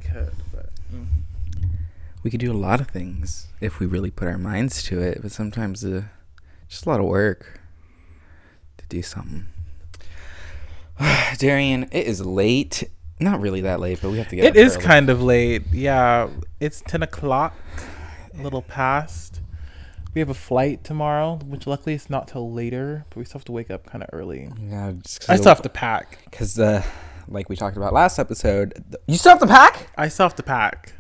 could, but we could do a lot of things if we really put our minds to it, but sometimes just a lot of work to do something. Darian, it is late. Not really that late, but we have to get it up is early. kind of late. Yeah, it's 10 o'clock, a little past. We have a flight tomorrow, which luckily it's not till later, but we still have to wake up kind of early. Yeah, I still have to pack. Because, like we talked about last episode, you still have to pack? I still have to pack.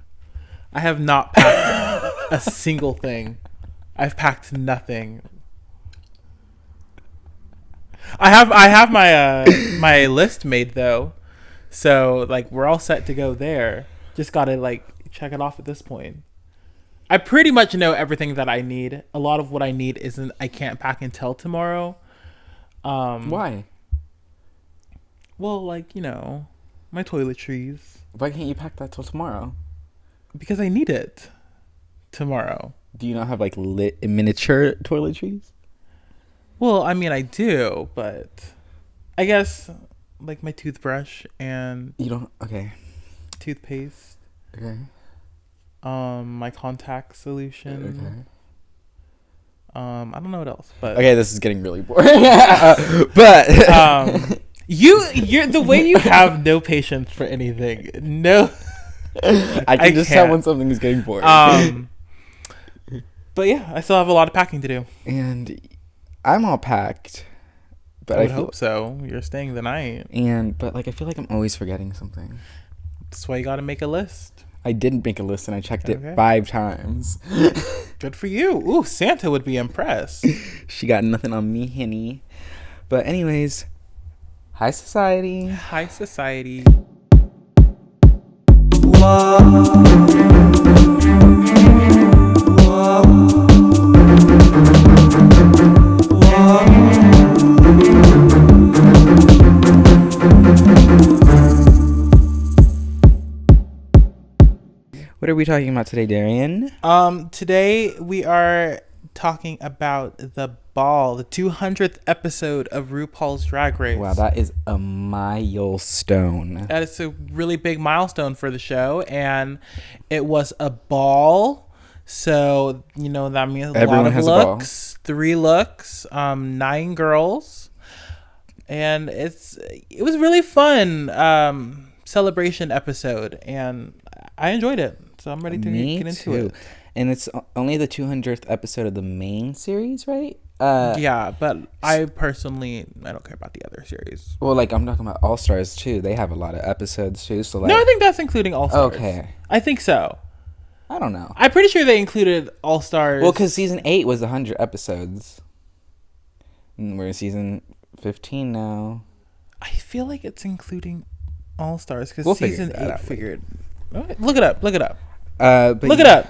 I have not packed a single thing. I've packed nothing. I have my my list made though, so like we're all set to go there. Just gotta like check it off at this point. I pretty much know everything that I need. A lot of what I need isn't. I can't pack until tomorrow. Why? Well, like my toiletries. Why can't you pack that till tomorrow? Because I need it tomorrow. Do you not have like miniature toiletries? Well, I mean, I do, but I guess like my toothbrush and You don't. Okay. toothpaste. Okay. My contact solution. Okay. I don't know what else, but Okay, this is getting really boring. But you're the way you have no patience for anything. No, I can just tell when something is getting boring. But yeah, I still have a lot of packing to do. And I'm all packed, but I would hope so. You're staying the night, but like I feel like I'm always forgetting something. that's why you got to make a list. I didn't make a list and I checked it Okay. 5 times. Good for you. Ooh, Santa would be impressed. She got nothing on me, Henny. But anyways, hi society. Hi, society. What are we talking about today, Darian? Today we are talking about the ball, the 200th episode of RuPaul's Drag Race. Wow, that is a milestone. That is a really big milestone for the show, and it was a ball. So that means Everyone lot of has a ball. looks, 3 looks, 9 girls, and it was really fun celebration episode, and I enjoyed it. So I'm ready to get into it. And it's only the 200th episode of the main series, right? Yeah, but I don't care about the other series. Well, like I'm talking about All Stars too. They have a lot of episodes too. So like, No, I think that's including All Stars. Okay. I think so. I don't know. I'm pretty sure they included All Stars. Well, because season 8 was 100 episodes. And we're in season 15 now. I feel like it's including All Stars because We'll season figure that 8 out figured. Okay, look it up. But Look it up.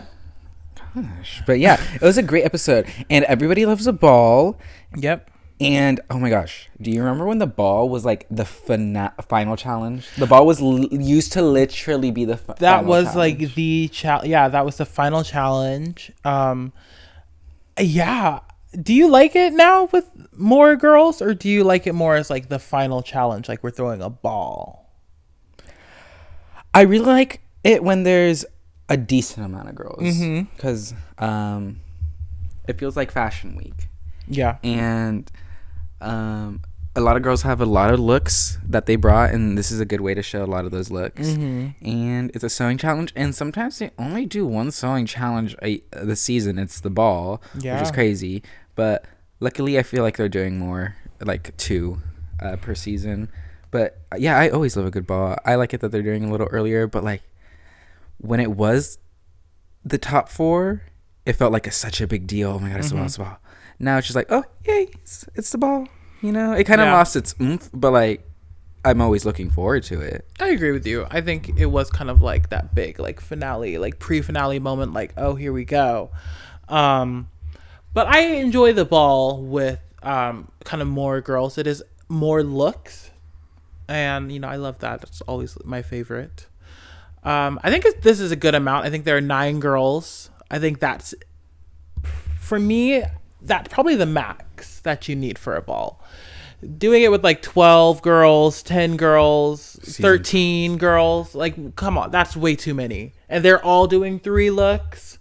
Gosh. But yeah, it was a great episode. And everybody loves a ball. Yep. And oh my gosh, do you remember when the ball was like the final challenge? The ball was used to literally be the That final was challenge. like the yeah, that was the final challenge. Yeah. Do you like it now with more girls, or do you like it more as like the final challenge, like we're throwing a ball? I really like it when there's a decent amount of girls because it feels like Fashion Week. Yeah. And a lot of girls have a lot of looks that they brought, and this is a good way to show a lot of those looks. And it's a sewing challenge, and sometimes they only do one sewing challenge the season. It's the ball, which is crazy, but luckily I feel like they're doing more, like 2 per season. But yeah, I always love a good ball. I like it that they're doing a little earlier, but like when it was the top 4, it felt like such a big deal. Oh my god, it's the ball, it's the ball. Now it's just like, oh yay, it's the ball. It kind of lost its oomph, but like I'm always looking forward to it. I agree with you. I think it was kind of like that big like finale, like pre-finale moment, like, oh, here we go. But I enjoy the ball with kind of more girls. It is more looks, and I love that. It's always my favorite. I think this is a good amount. I think there are 9 girls. I think that's, for me, that's probably the max that you need for a ball. doing it with like 12 girls, 10 girls, Season 13 girls. Like, come on, that's way too many. And they're all doing 3 looks.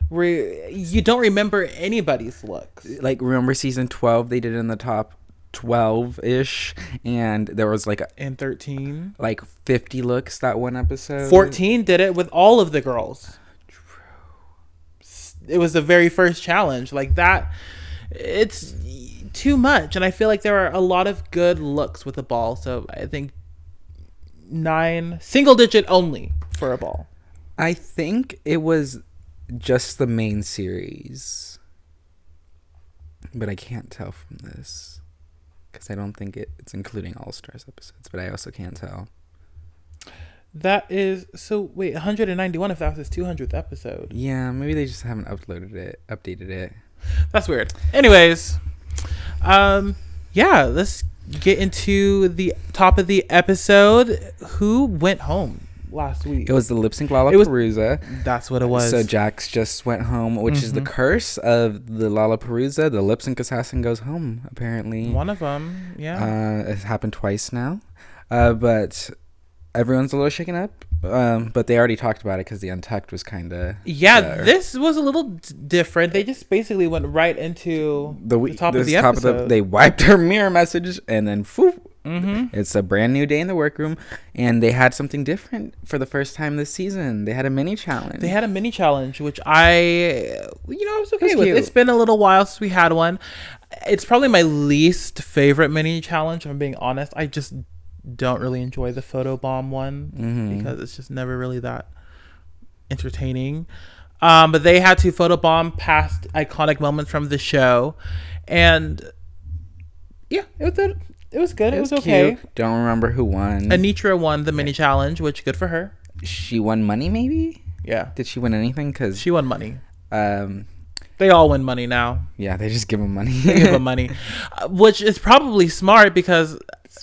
Where you don't remember anybody's looks. Like, remember season 12? They did it in the top 12-ish, and there was like And 13. like 50 looks that one episode. 14 did it with all of the girls. It was the very first challenge. Like that, it's too much. And I feel like there are a lot of good looks with the ball. So I think 9, single digit only for a ball. I think it was just the main series, but I can't tell from this because I don't think it's including All Stars episodes, but I also can't tell. That is so. Wait, 191 if that was his 200th episode. Yeah, maybe they just haven't updated it. That's weird. Anyways, yeah, let's get into the top of the episode. Who went home last week? It was the Lip Sync Lollapalooza. That's what it was. So Jax just went home, which is the curse of the Lollapalooza. The Lip Sync assassin goes home, apparently. One of them, yeah. It's happened twice now. But everyone's a little shaken up. But they already talked about it because the Untucked was kind of... Yeah, this was a little different. They just basically went right into the top of the episode. They wiped her mirror message and then... It's a brand new day in the workroom, and they had something different for the first time this season. They had a mini challenge. Which I was okay with. It's been a little while since we had one. It's probably my least favorite mini challenge, if I'm being honest. I just don't really enjoy the photo bomb one because it's just never really that entertaining. But they had to photo bomb past iconic moments from the show, and yeah, it was good. It was okay. Cute. Don't remember who won. Anitra won the mini challenge, which good for her. She won money, maybe? Yeah. Did she win anything? Cause she won money. They all win money now. Yeah, they just give them money. They give them money, which is probably smart because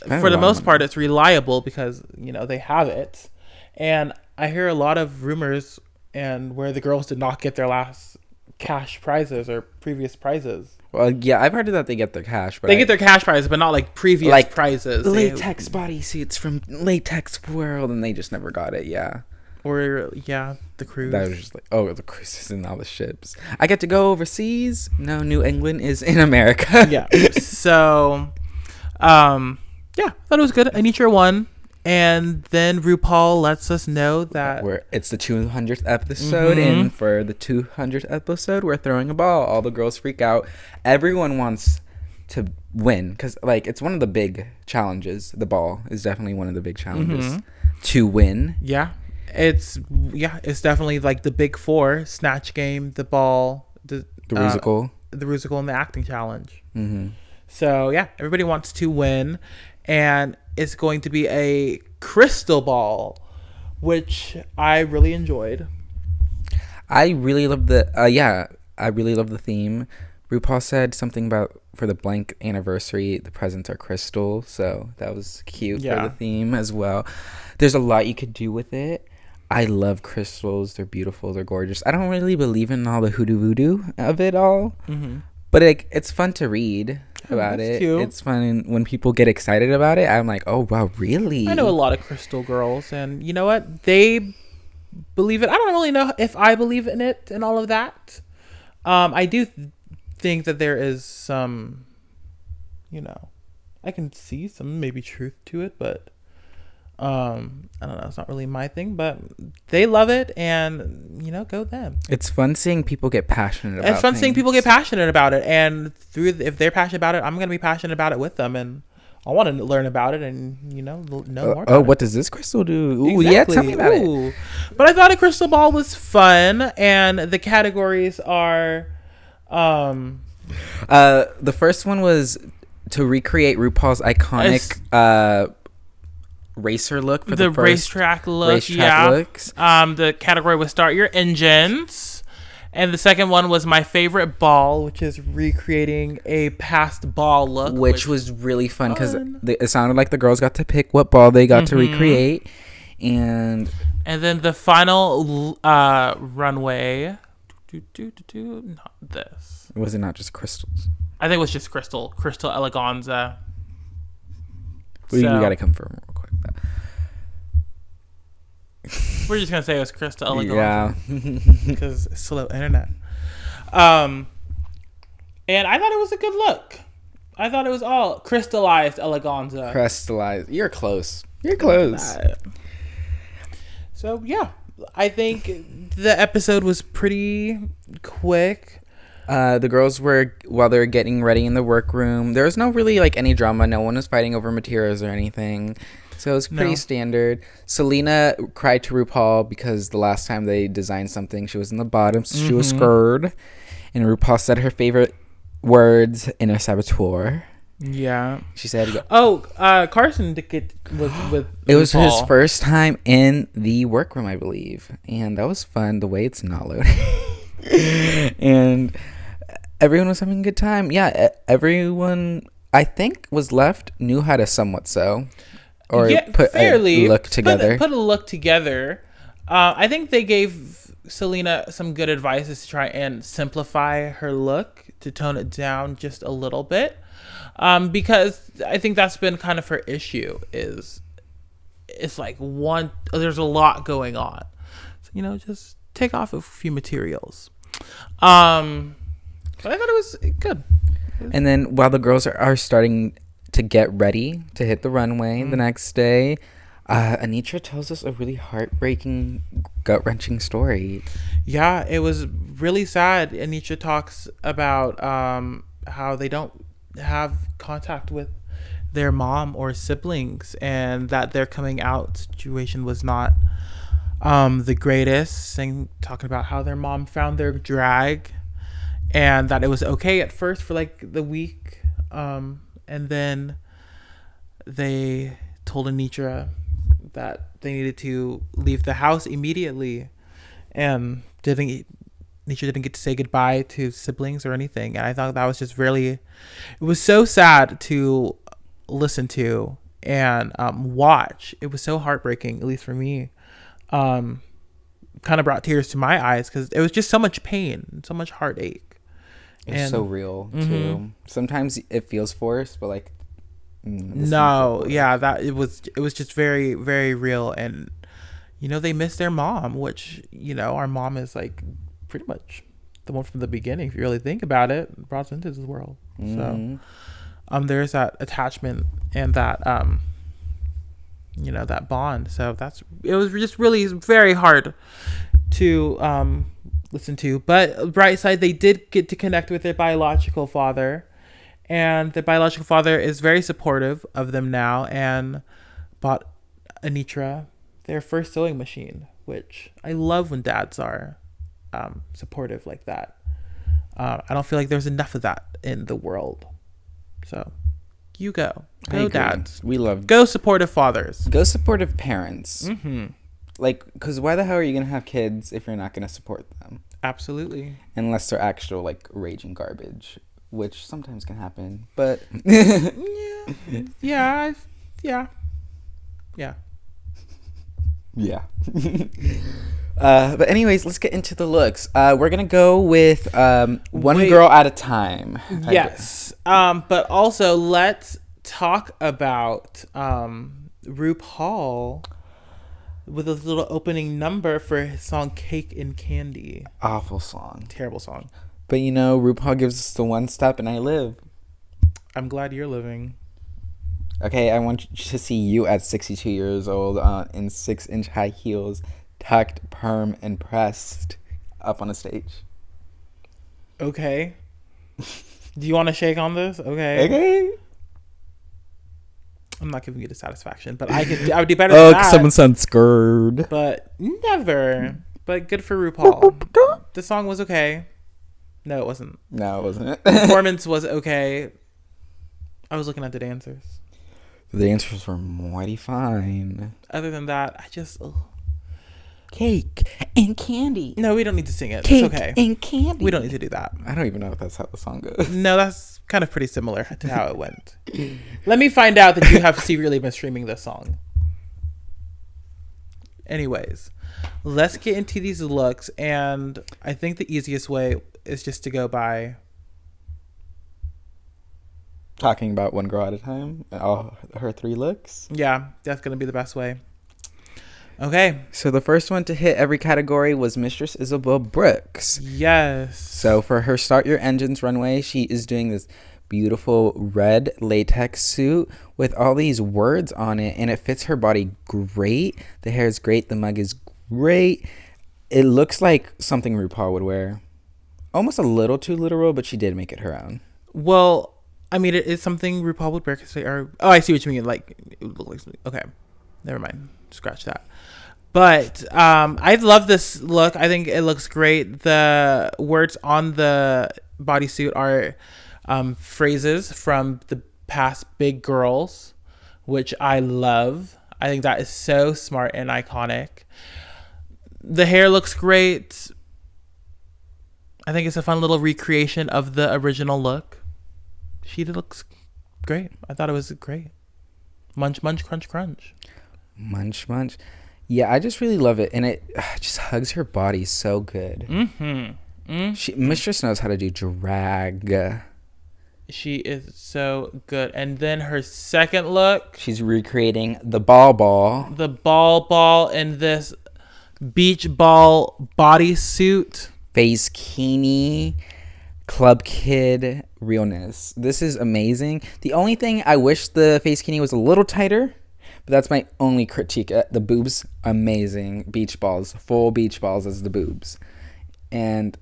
for the most part it's reliable because they have it. And I hear a lot of rumors and where the girls did not get their last cash prizes or previous prizes. Well, yeah, I've heard that they get their cash, but they get their cash prizes, but not like previous prizes. Latex bodysuits from Latex World, and they just never got it. Yeah, or the cruise. That was just like, the cruises and all the ships. I get to go overseas. No, New England is in America. Yeah. So, thought it was good. Anitra won. And then RuPaul lets us know that it's the 200th episode, and for the 200th episode, we're throwing a ball. All the girls freak out. Everyone wants to win because, it's one of the big challenges. The ball is definitely one of the big challenges to win. Yeah, it's definitely like the big 4: snatch game, the ball, the musical, and the acting challenge. So yeah, everybody wants to win. And it's going to be a crystal ball, which I really enjoyed. I really love I really love the theme. RuPaul said something about for the blank anniversary, the presents are crystal. So that was cute for the theme as well. There's a lot you could do with it. I love crystals. They're beautiful. They're gorgeous. I don't really believe in all the hoodoo voodoo of it all. But it's fun to read about it. Cute. It's fun when people get excited about it. I'm like, oh wow, really? I know a lot of crystal girls, and you know what? They believe it. I don't really know if I believe in it and all of that. I do think that there is some, I can see some maybe truth to it, but I don't know. It's not really my thing, but they love it, and go them. It's fun seeing people get passionate about it. It's fun seeing people get passionate about it, and if they're passionate about it, I'm gonna be passionate about it with them, and I want to learn about it and know more. About what does this crystal do? Ooh, exactly. Yeah, tell me about it. But I thought a crystal ball was fun, and the categories are, the first one was to recreate RuPaul's iconic racer look for the first racetrack look. Looks. The category was start your engines, and the second one was my favorite ball, which is recreating a past ball look, which was really fun because it sounded like the girls got to pick what ball they got to recreate, and then the final runway. Not this. Was it not just crystals? I think it was just crystal eleganza. We So got to confirm real quick. we're just gonna say it was Krista Eleganza. Yeah. Because slow internet. And I thought it was a good look. I thought it was all crystallized eleganza. Crystallized. You're close. You're close. So yeah, I think the episode was pretty quick. The girls were, while they were getting ready in the workroom, there was no really like any drama. No one was fighting over materials or anything. So it was pretty standard. Selena cried to RuPaul because the last time they designed something, she was in the bottom, so she was scared. And RuPaul said her favorite words in a saboteur. Yeah. She said, Carson was with it was RuPaul. his first time in the workroom, I believe. And that was fun, the way it's not loading. And everyone was having a good time. Yeah, everyone, I think, was left knew how to somewhat sew. Or put a look together. Put a look together. I think they gave Selena some good advice to try and simplify her look, to tone it down just a little bit. Because I think that's been kind of her issue, is it's like there's a lot going on. So, just take off a few materials. But I thought it was good. And then while the girls are starting to get ready to hit the runway the next day, Anitra tells us a really heartbreaking, gut-wrenching story. Yeah, it was really sad. Anitra talks about how they don't have contact with their mom or siblings, and that their coming out situation was not the greatest, and talking about how their mom found their drag, and that it was okay at first for like the week, and then they told Anitra that they needed to leave the house immediately, and Anitra didn't get to say goodbye to siblings or anything. And I thought that was just really, it was so sad to listen to and watch. It was so heartbreaking, at least for me. Kind of brought tears to my eyes because it was just so much pain, so much heartache. It's so real too. Sometimes it feels forced, but like that it was just very, very real. And they miss their mom, which our mom is like pretty much the one from the beginning, if you really think about it, brought us into this world. So there's that attachment and that that bond. So it was just really very hard to listen to. But bright side, they did get to connect with their biological father, and the biological father is very supportive of them now and bought Anitra their first sewing machine, which I love when dads are supportive like that. I don't feel like there's enough of that in the world. So you go dads. We love go supportive fathers, go supportive parents. Like, because why the hell are you gonna have kids if you're not gonna support them? Absolutely. Unless they're actual like raging garbage, which sometimes can happen. But yeah. But anyways, let's get into the looks. We're gonna go with one girl at a time. Yes. But also let's talk about RuPaul with a little opening number for his song "Cake and Candy." Awful song. Terrible song. But RuPaul gives us the one step, and I live. I'm glad you're living. Okay, I want to see you at 62 years old in 6-inch high heels, tucked, perm, and pressed up on a stage. Okay. Do you want to shake on this? Okay. Okay. I'm not giving you the satisfaction, but I would do better than that. Oh, someone sounds scared. But never. But good for RuPaul. The song was okay. No, it wasn't. No, it wasn't. The performance was okay. I was looking at the dancers. The dancers were mighty fine. Other than that, I just... Ugh. Cake and candy. No, we don't need to sing it. Cake it's okay. And candy. We don't need to do that. I don't even know if that's how the song goes. No, that's kind of pretty similar to how it went. Let me find out that you have secretly been streaming this song. Anyways, let's get into these looks, and I think the easiest way is just to go by talking about one girl at a time, all her 3 looks. Yeah, that's gonna be the best way. Okay. So the first one to hit every category was Mistress Isabel Brooks. Yes. So for her Start Your Engines runway, she is doing this beautiful red latex suit with all these words on it, and it fits her body great. The hair is great. The mug is great. It looks like something RuPaul would wear. Almost a little too literal, but she did make it her own. Well, I mean, it is something RuPaul would wear because they are. Oh, I see what you mean. Like, it would look like something. Okay, never mind. Scratch that. But I love this look. I think it looks great. The words on the bodysuit are phrases from the past big girls, which I love. I think that is so smart and iconic. The hair looks great. I think it's a fun little recreation of the original look. She looks great. I thought it was great. Munch, munch, crunch, crunch. Munch, munch. Yeah, I just really love it. And it just hugs her body so good. Mistress knows how to do drag. She is so good. And then her second look. She's recreating the ball. The ball in this beach ball bodysuit. Face Kini. Club Kid realness. This is amazing. The only thing I wish the Face Kini was a little tighter. But that's my only critique. The boobs, amazing. Beach balls. Full beach balls as the boobs. And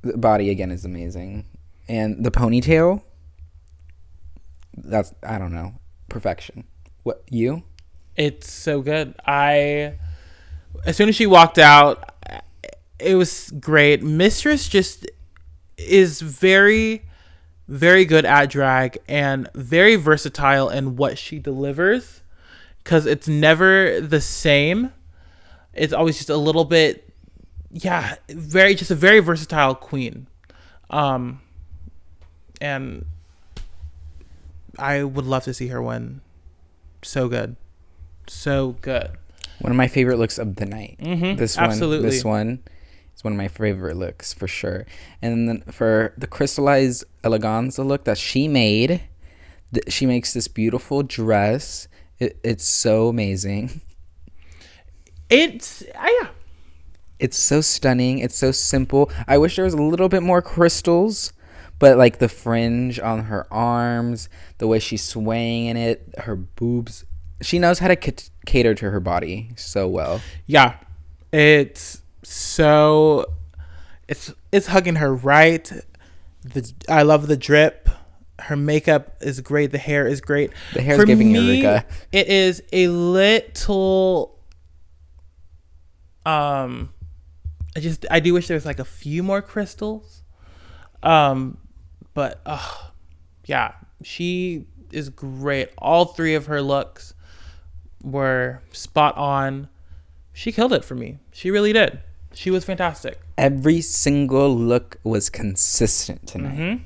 the body, again, is amazing. And the ponytail, that's, I don't know, perfection. What, you? It's so good. As soon as she walked out, it was great. Mistress just is very, very good at drag and very versatile in what she delivers. Because it's never the same. It's always just a little bit, a very versatile queen. And I would love to see her win. So good. So good. One of my favorite looks of the night. This absolutely. one is one of my favorite looks for sure. And then for the crystallized eleganza look that she made, she makes this beautiful dress. It's so amazing. It's so stunning. It's so simple. I wish there was a little bit more crystals, but like the fringe on her arms, the way she's swaying in it, her boobs. She knows how to cater to her body so well. Yeah, it's hugging her right. I love the drip. Her makeup is great. The hair is great. The hair is giving Eureka. It is a little. I do wish there was like a few more crystals. But yeah, she is great. All 3 of her looks were spot on. She killed it for me. She really did. She was fantastic. Every single look was consistent tonight.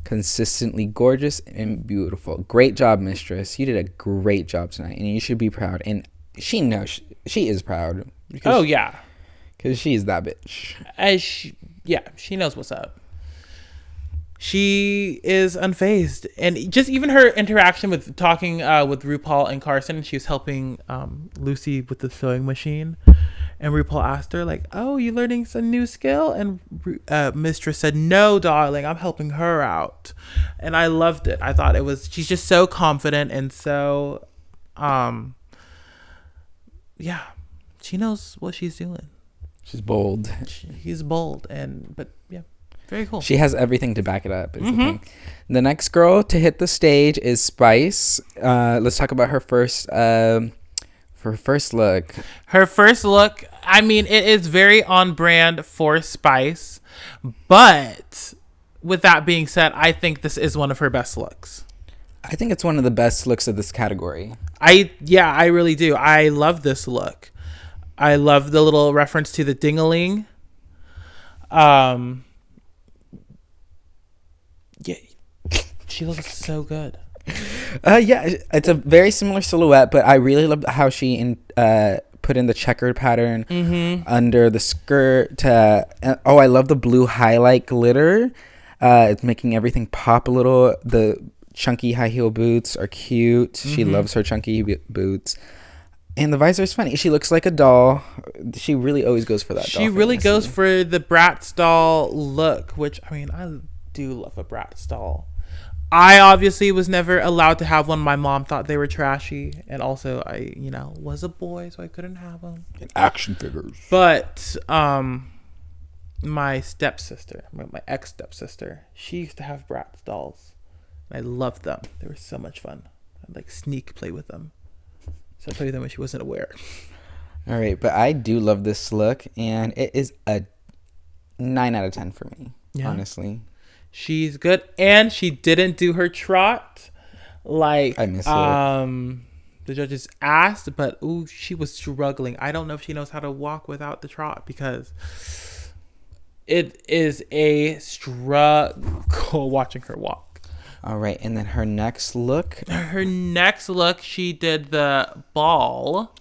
Consistently gorgeous and beautiful. Great job, Mistress. You did a great job tonight, and you should be proud. And she knows she is proud. Because she's that bitch. She knows what's up. She is unfazed, and just even her interaction with talking with RuPaul and Carson. She was helping Lucy with the sewing machine. And RuPaul asked her, like, oh, you learning some new skill? And Mistress said, no, darling, I'm helping her out. And I loved it. I thought she's just so confident and so, she knows what she's doing. She's bold. She's bold, but very cool. She has everything to back it up. Is the thing. The next girl to hit the stage is Spice. Let's talk about her first look. Her first look, I mean, it is very on brand for Spice. But with that being said, I think this is one of her best looks. I think it's one of the best looks of this category. I really do. I love this look. I love the little reference to the ding-a-ling. She looks so good. It's a very similar silhouette, but I really love how she put in the checkered pattern under the skirt. I love the blue highlight glitter. It's making everything pop a little. The chunky high heel boots are cute. She loves her chunky boots. And the visor is funny. She looks like a doll. She really always goes for that doll. She really goes for the Bratz doll look, which, I mean, I do love a Bratz doll. I obviously was never allowed to have one. My mom thought they were trashy. And also, I, was a boy, so I couldn't have them. And action figures. But, my stepsister, my ex-stepsister, she used to have Bratz dolls. I loved them. They were so much fun. I'd like sneak play with them. So I played with them when she wasn't aware. All right, but I do love this look, and it is a 9 out of 10 for me, honestly. She's good, and she didn't do her trot like I miss it. The judges asked, but she was struggling. I don't know if she knows how to walk without the trot, because it is a struggle watching her walk. All right, and then her next look. She did the ball.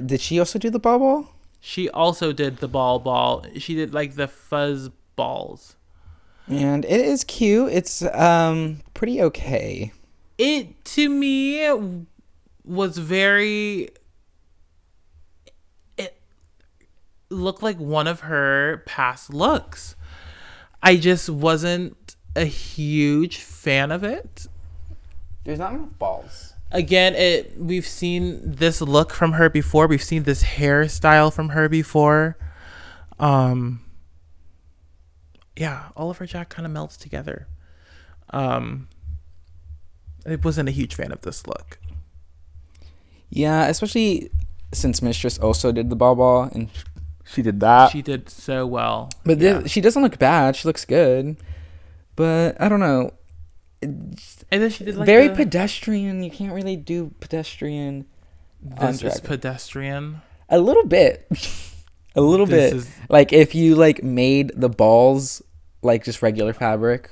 Did she also do the ball? She also did the ball. She did like the fuzz balls. And it is cute. It's pretty okay. It, to me, was very... It looked like one of her past looks. I just wasn't a huge fan of it. There's not enough balls. Again, we've seen this look from her before. We've seen this hairstyle from her before. Yeah, all of her jack kind of melts together. I wasn't a huge fan of this look. Yeah, especially since Mistress also did the ball, and she did that. She did so well. But she doesn't look bad. She looks good. But I don't know. And then she did like very pedestrian. You can't really do pedestrian. This is pedestrian. A little bit. A little bit. Like if you like made the balls like just regular fabric,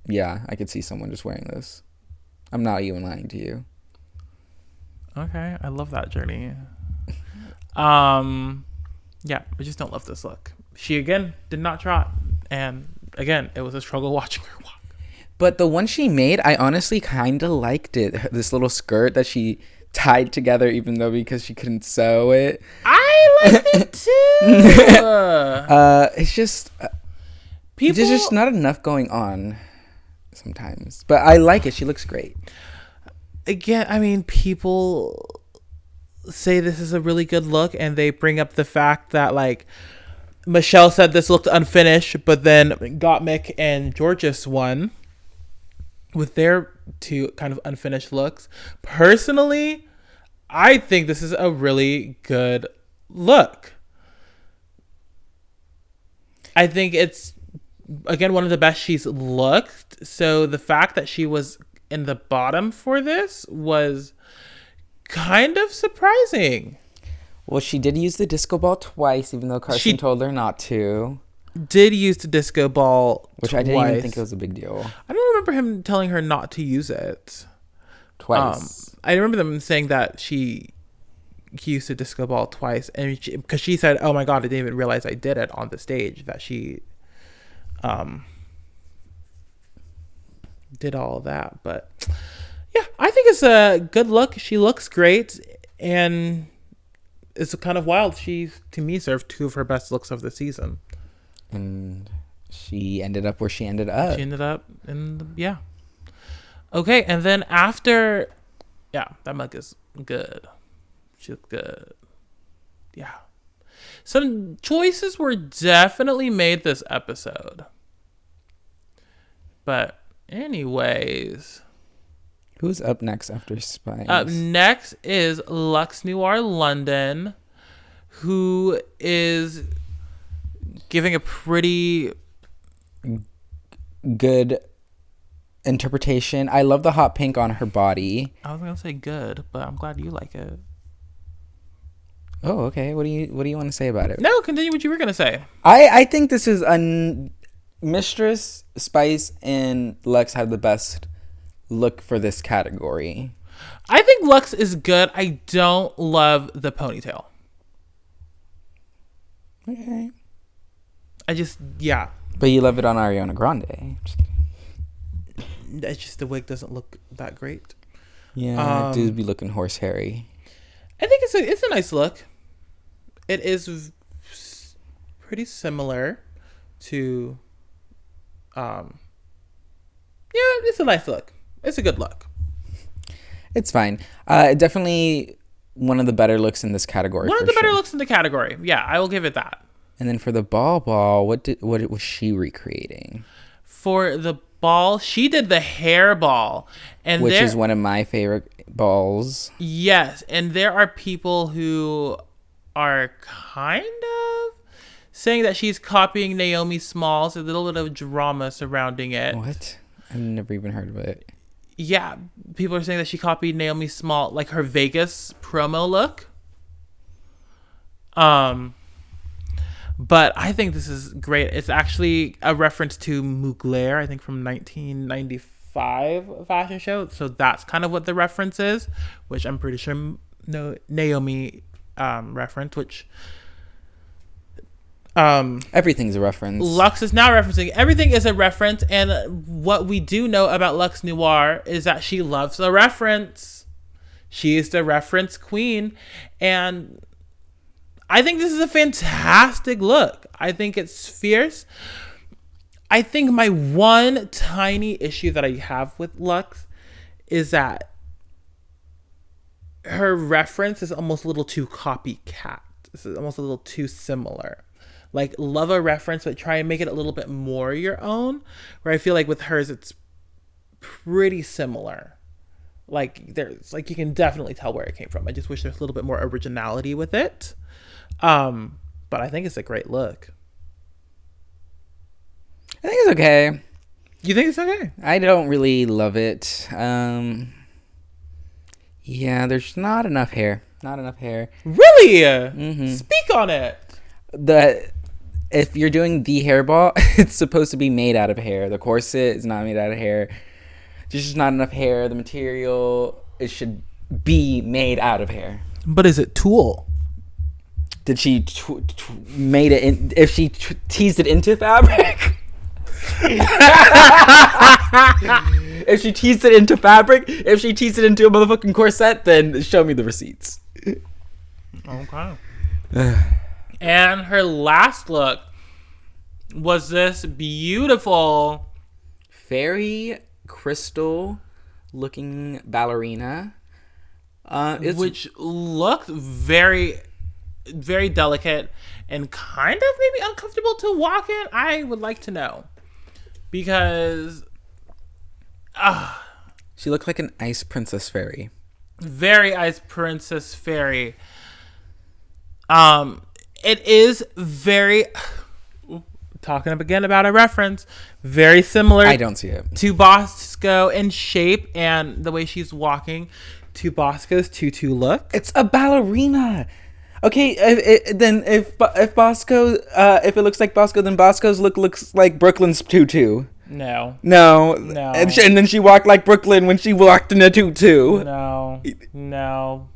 yeah, I could see someone just wearing this. I'm not even lying to you. Okay, I love that journey. Yeah, I just don't love this look. She again did not trot, and again it was a struggle watching her walk. But the one she made, I honestly kind of liked it. This little skirt that she tied together, even though because she couldn't sew it. I liked it too. It's just there's just not enough going on sometimes. But I like it. She looks great. Again, I mean, people say this is a really good look, and they bring up the fact that like Michelle said this looked unfinished, but then Gottmik and Georges won with their two kind of unfinished looks. Personally, I think this is a really good look. I think it's, again, one of the best she's looked. So the fact that she was in the bottom for this was kind of surprising. Well, she did use the disco ball twice, even though Carson told her not to. Did use the disco ball which twice. I didn't even think it was a big deal. I don't remember him telling her not to use it. Twice. I remember them saying that he used the disco ball twice, and because she said, "Oh my god, I didn't even realize I did it on the stage." That she did all of that. But yeah, I think it's a good look. She looks great, and it's kind of wild. She, to me, served two of her best looks of the season. And she ended up where she ended up. She ended up yeah. Okay, and then after, yeah, that mug is good. She looked good. Yeah. Some choices were definitely made this episode. But anyways. Who's up next after Spice? Up next is Luxe Noir London, who is giving a pretty good interpretation. I love the hot pink on her body. I was gonna say good, but I'm glad you like it. Oh, okay. What do you want to say about it? No, continue what you were gonna say. I think this is Mistress, Spice, and Luxe have the best look for this category. I think Luxe is good. I don't love the ponytail. Okay. I just, yeah. But you love it on Ariana Grande. Just kidding. It's just the wig doesn't look that great. Yeah, it do be looking horse hairy. I think it's a nice look. It is pretty similar to, yeah, it's a nice look. It's a good look. It's fine. Definitely one of the better looks in this category. One of the better looks in the category. Yeah, I will give it that. And then for the ball, what was she recreating? For the ball, she did the hair ball, and which is one of my favorite balls. Yes, and there are people who are kind of saying that she's copying Naomi Smalls. A little bit of drama surrounding it. What? I've never even heard of it. Yeah, people are saying that she copied Naomi Small, like her Vegas promo look. But I think this is great. It's actually a reference to Mugler, I think from 1995 fashion show. So that's kind of what the reference is, which I'm pretty sure Naomi reference, which everything's a reference. Luxe is now referencing. Everything is a reference, and what we do know about Luxe Noir is that she loves a reference. She is the reference queen, and I think this is a fantastic look. I think it's fierce. I think my one tiny issue that I have with Luxe is that her reference is almost a little too copycat. This is almost a little too similar. Like, love a reference, but try and make it a little bit more your own. Where I feel like with hers, it's pretty similar. Like, you can definitely tell where it came from. I just wish there's a little bit more originality with it. But I think it's a great look. I think it's okay. You think it's okay? I don't really love it. Yeah, there's not enough hair. Really? Mm-hmm. Speak on it. If you're doing the hairball, it's supposed to be made out of hair. The corset is not made out of hair. There's just not enough hair. The material, it should be made out of hair. But is it tulle? Did she made it in? If she teased it into fabric? If she teased it into fabric, if she teased it into a motherfucking corset, then show me the receipts. Okay. And her last look was this beautiful fairy crystal looking ballerina. Which looked very, very delicate and kind of maybe uncomfortable to walk in. I would like to know. Because she looked like an ice princess fairy. Very ice princess fairy. It is very, talking again about a reference, very similar. I don't see it. To Bosco in shape and the way she's walking to Bosco's tutu look. It's a ballerina. Okay, then if Bosco, if it looks like Bosco, then Bosco's look looks like Brooklyn's tutu. No. And then she walked like Brooklyn when she walked in a tutu. No.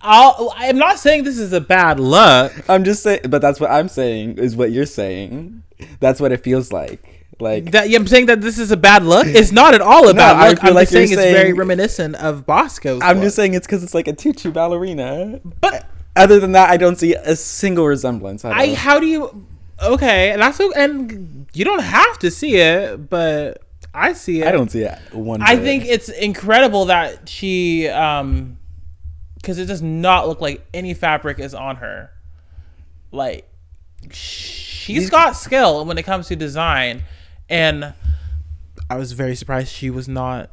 I'm not saying this is a bad look. I'm just saying, but that's what I'm saying is what you're saying. That's what it feels like. Like that. Yeah, I'm saying that this is a bad look. It's not at all a bad look. I'm like just saying it's very reminiscent of Bosco's. I'm just saying it's because it's like a tutu ballerina. But other than that, I don't see a single resemblance. How do you? Okay, and and you don't have to see it, but I see it. I don't see it one bit. I think it's incredible that she because it does not look like any fabric is on her. Like, she's got skill when it comes to design, and I was very surprised she was not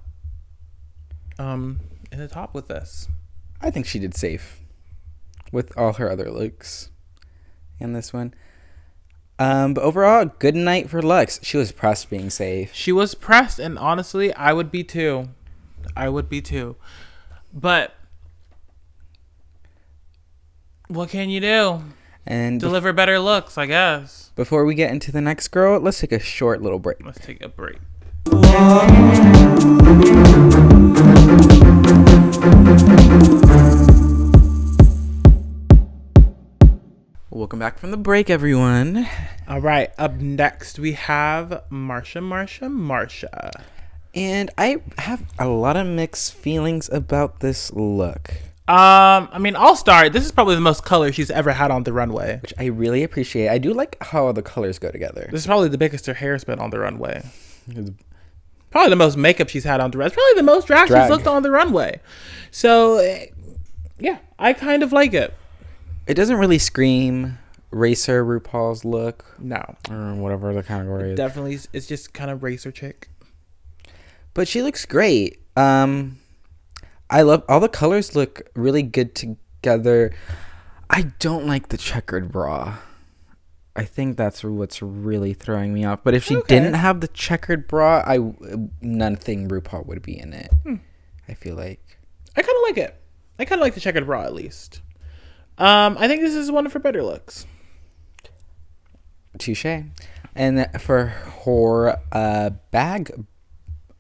in the top with this. I think she did safe with all her other looks in this one. But overall, good night for Luxe. She was pressed being safe. She was pressed, and honestly, I would be too. But what can you do? And deliver better looks, I guess. Before we get into the next girl, let's take a short little break. Let's take a break. Welcome back from the break, everyone. All right, up next we have Marsha. And I have a lot of mixed feelings about this look, I mean, I'll start. This is probably the most color she's ever had on the runway. which I really appreciate. I do like how the colors go together. This is probably the biggest her hair's been on the runway. Probably the most makeup she's had on the runway. It's probably the most drag she's looked on the runway. So, yeah, I kind of like it. It doesn't really scream racer RuPaul's look. No. Or whatever the category is. Definitely, it's just kind of racer chick. But she looks great. I love all the colors look really good together. I don't like the checkered bra. I think that's what's really throwing me off. But if she didn't have the checkered bra, nothing RuPaul would be in it. I feel like. I kind of like it. I kind of like the checkered bra at least. I think this is one of her better looks. Touche. And for her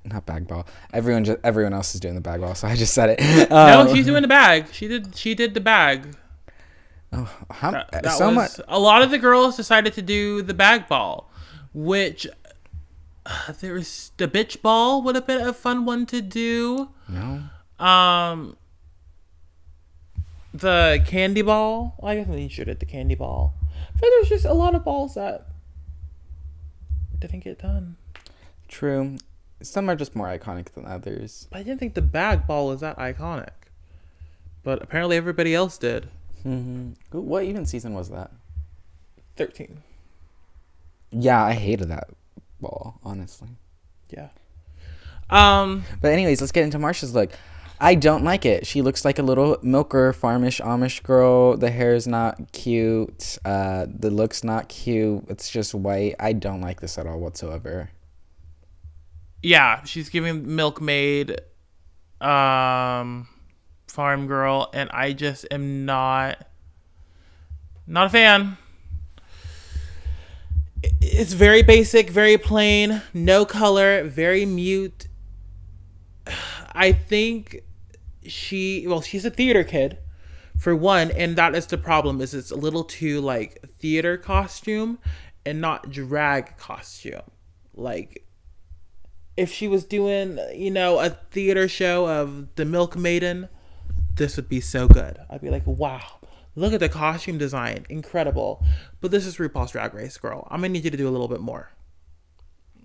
not bag ball. Everyone else is doing the bag ball, so I just said it. No, she's doing the bag. She did the bag. Oh, a lot of the girls decided to do the bag ball, which there was the bitch ball would have been a fun one to do. No. The candy ball. I guess they should have the candy ball. But there's just a lot of balls that didn't get done. True. Some are just more iconic than others. But I didn't think the bag ball was that iconic. But apparently everybody else did. Mm-hmm. What even season was that? 13. Yeah, I hated that ball, honestly. Yeah. But anyways, let's get into Marsha's look. I don't like it. She looks like a little milker, farmish, Amish girl. The hair is not cute. The look's not cute. It's just white. I don't like this at all whatsoever. Yeah, she's giving milkmaid, farm girl, and I just am not a fan. It's very basic, very plain, no color, very mute. I think she's a theater kid, for one, and that is the problem, is it's a little too, like, theater costume and not drag costume. Like, if she was doing, a theater show of the Milk Maiden, this would be so good. I'd be like, wow, look at the costume design. Incredible. But this is RuPaul's Drag Race, girl. I'm going to need you to do a little bit more.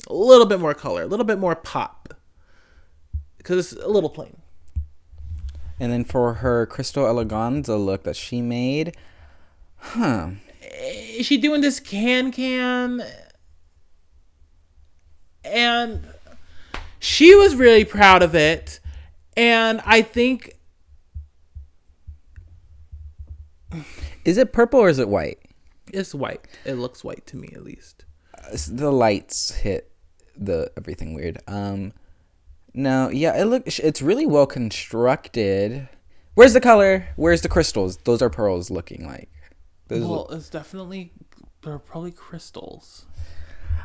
A little bit more color. A little bit more pop. Because it's a little plain. And then for her Crystal Eleganza look that she made, Is she doing this can? And she was really proud of it. And I think... Is it purple or is it white? It's white. It looks white to me, at least. The lights hit everything weird. No, yeah, it's really well constructed. Where's the color? Where's the crystals? Those are pearls looking like. It's definitely, they're probably crystals.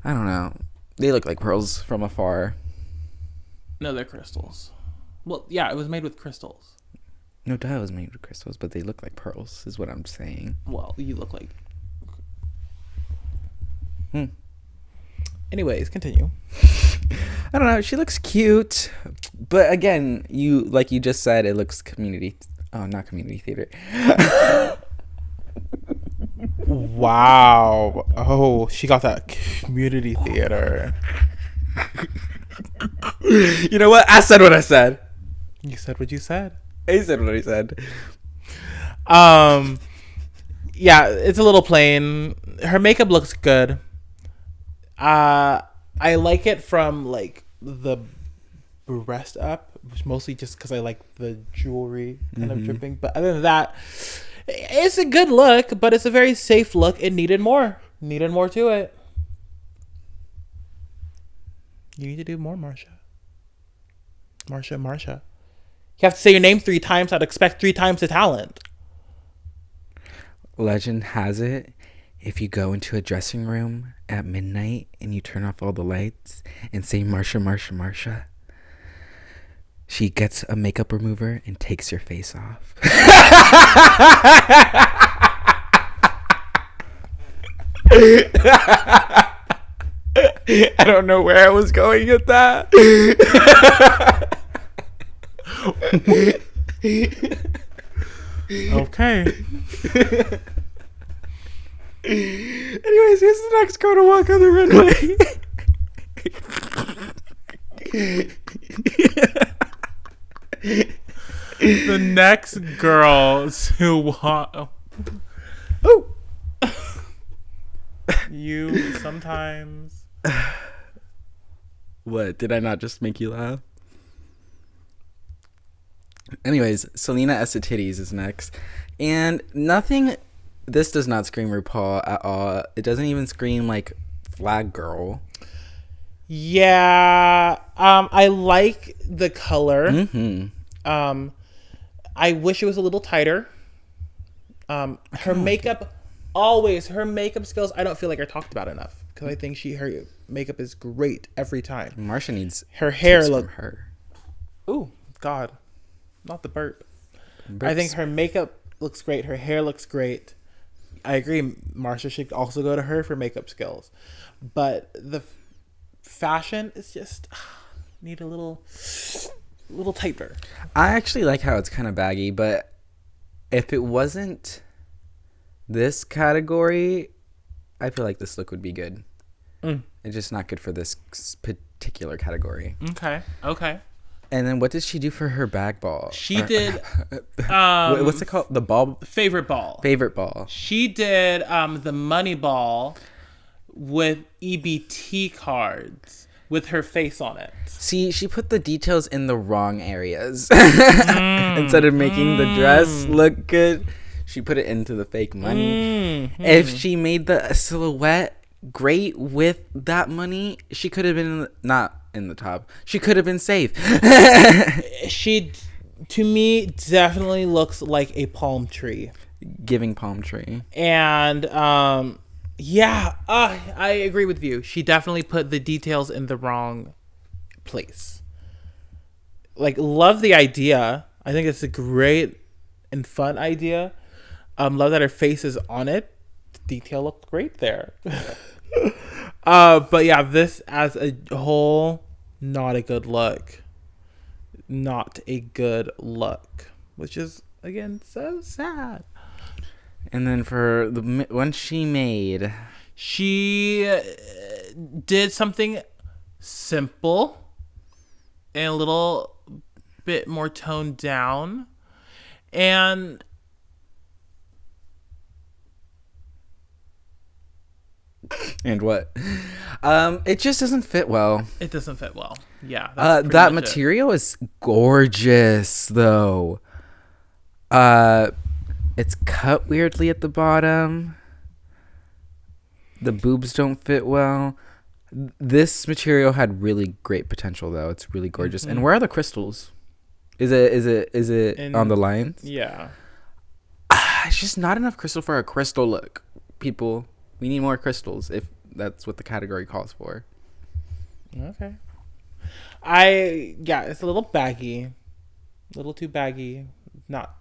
I don't know. They look like pearls from afar. No, they're crystals. Well, yeah, it was made with crystals. No doubt it was made with crystals, but they look like pearls, is what I'm saying. Well, you look like... Anyways, continue. I don't know. She looks cute, but again, like you just said, it looks community. Oh, not community theater. Wow. Oh, she got that community theater. You know what? I said what I said. You said what you said. I said what I said. Yeah, it's a little plain. Her makeup looks good. I like it from, like, the breast up, which mostly just because I like the jewelry kind of dripping. But other than that, it's a good look, but it's a very safe look. It needed more. Needed more to it. You need to do more, Marsha. Marsha. You have to say your name 3 times. I'd expect 3 times the talent. Legend has it, if you go into a dressing room at midnight and you turn off all the lights and say Marsha, she gets a makeup remover and takes your face off. I don't know where I was going with that. Okay. Anyways, here's the next girl to walk on the runway. The next girls who want. Oh. You sometimes. What? Did I not just make you laugh? Anyways, Selena Estetides is next. And nothing... This does not scream RuPaul at all. It doesn't even scream, like, flag girl. Yeah. I like the color. Mm-hmm. I wish it was a little tighter. Her makeup... Her makeup skills, I don't feel like are talked about enough. Because I think her makeup is great every time. Marsha needs her hair tips look... from her. Ooh, God. Not the burp. Burps. I think her makeup looks great. Her hair looks great. I agree. Marsha should also go to her for makeup skills. But the fashion is just... need a little tighter. I actually like how it's kind of baggy, but if it wasn't this category, I feel like this look would be good. It's just not good for this particular category. Okay. And then what did she do for her bag ball? She did... what's it called? The ball? Favorite ball. Favorite ball. She did the money ball with EBT cards with her face on it. See, she put the details in the wrong areas. Instead of making the dress look good, she put it into the fake money. If she made the silhouette great with that money, she could have been not in the top. She could have been safe. She, to me, definitely looks like a palm tree. Giving palm tree. And yeah, I agree with you. She definitely put the details in the wrong place. Like, love the idea. I think it's a great and fun idea. Love that her face is on it. The detail looked great there. But yeah, this as a whole, not a good look. Not a good look. Which is, again, so sad. And then for the one she made, she did something simple and a little bit more toned down. And what? It just doesn't fit well. It doesn't fit well. Yeah. That material is gorgeous, though. It's cut weirdly at the bottom. The boobs don't fit well. This material had really great potential, though. It's really gorgeous. And where are the crystals? Is it on the lines? Yeah. It's just not enough crystal for a crystal look, people. We need more crystals if that's what the category calls for. Okay. It's a little baggy. A little too baggy. Not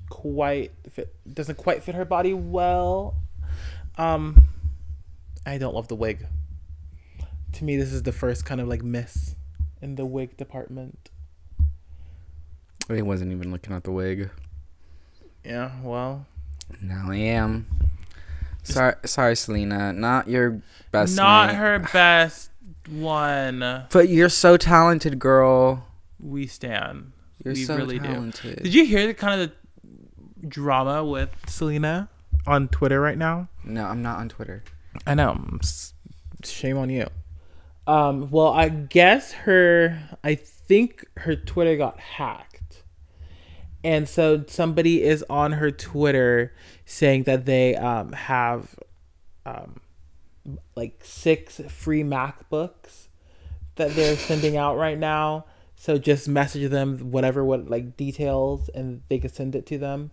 quite fit. Doesn't quite fit her body well. I don't love the wig. To me, this is the first kind of like miss in the wig department. I wasn't even looking at the wig. Yeah, well. Now I am. Sorry, Selena. Not your best. Not her best one. But you're so talented, girl. We stand. You're we so really talented. do. Did you hear the kind of the drama with Selena on Twitter right now? No, I'm not on Twitter. I know. Shame on you. Well, I think her Twitter got hacked. And so somebody is on her Twitter saying that they have like 6 free MacBooks that they're sending out right now. So just message them what like details and they could send it to them.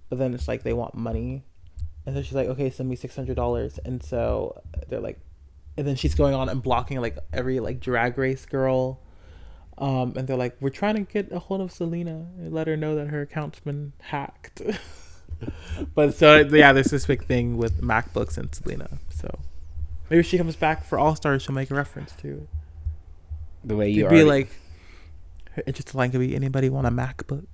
But then it's like they want money. And so she's like, okay, send me $600. And so they're like, and then she's going on and blocking like every like Drag Race girl. And they're like, we're trying to get a hold of Selena and let her know that her account's been hacked. But so yeah, there's this big thing with MacBooks and Selena. So Maybe she comes back for All Stars. She'll make a reference to The way you It'd are. be like her interesting line could be anybody want a MacBook?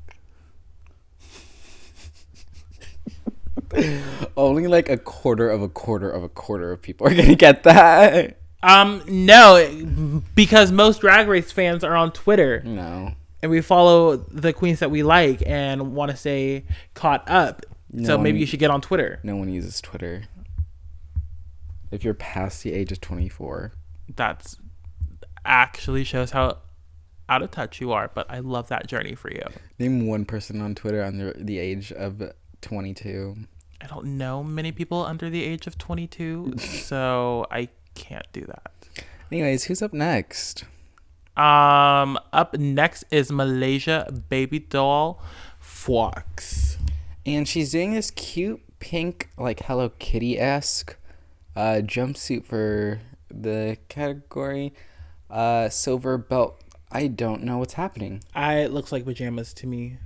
Only like a quarter of people are gonna get that. No, because most Drag Race fans are on Twitter. No. And we follow the queens that we like and want to stay caught up. So maybe you should get on Twitter. No one uses Twitter. If you're past the age of 24. That's actually shows how out of touch you are, but I love that journey for you. Name one person on Twitter under the age of 22. I don't know many people under the age of 22, so I can't do that. Anyways, who's up next? Up next is Malaysia Baby Doll Fox. And she's doing this cute pink, like Hello Kitty-esque jumpsuit for the category. Silver belt. I don't know what's happening. It looks like pajamas to me.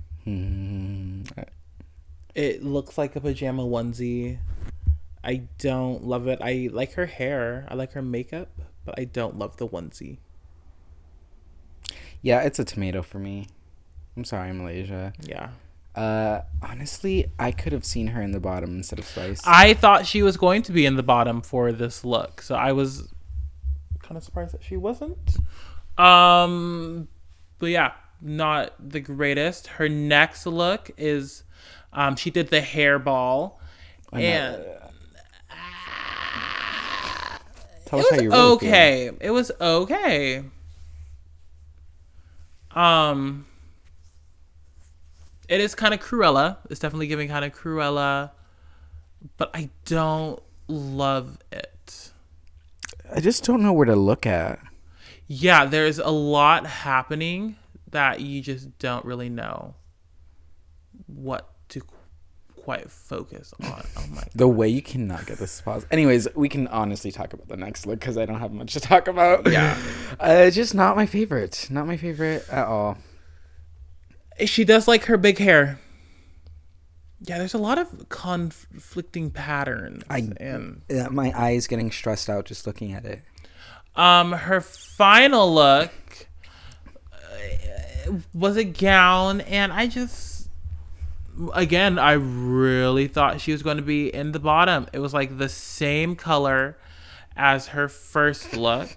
It looks like a pajama onesie. I don't love it. I like her hair. I like her makeup, but I don't love the onesie. Yeah, it's a tomato for me. I'm sorry, Malaysia. Yeah. Honestly, I could have seen her in the bottom instead of Spice. I thought she was going to be in the bottom for this look, so I was kind of surprised that she wasn't. But yeah, not the greatest. Her next look is, she did the hairball, and tell us how you really okay. It was okay. It is kind of Cruella. It's definitely giving kind of Cruella, but I don't love it. I just don't know where to look at. Yeah, there's a lot happening that you just don't really know what to quite focus on. Oh my God. The way you cannot get this pause. Anyways, we can honestly talk about the next look because I don't have much to talk about. Yeah. Just not my favorite. Not my favorite at all. She does like her big hair. Yeah, there's a lot of conflicting patterns. My eyes getting stressed out just looking at it. Her final look was a gown, and I really thought she was going to be in the bottom. It was like the same color as her first look.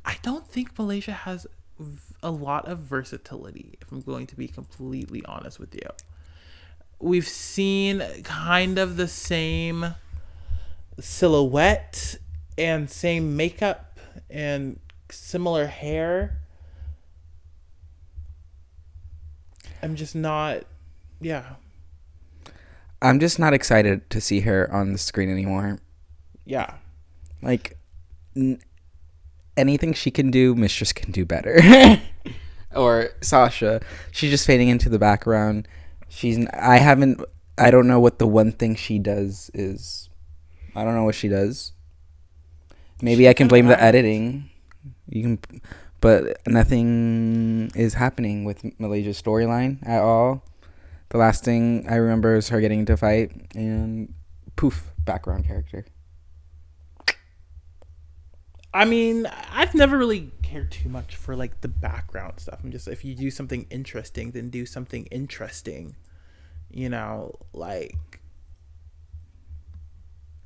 I don't think Malaysia has a lot of versatility, if I'm going to be completely honest with you. We've seen kind of the same silhouette and same makeup and similar hair. I'm just not excited to see her on the screen anymore. Yeah. Like, anything she can do, Mistress can do better. Or Sasha. She's just fading into the background. I don't know what the one thing she does is. I don't know what she does. Maybe I can blame the editing. But nothing is happening with Malaysia's storyline at all. The last thing I remember is her getting into a fight and poof, background character. I mean, I've never really cared too much for like the background stuff. I'm just, if you do something interesting, then do something interesting. You know, like,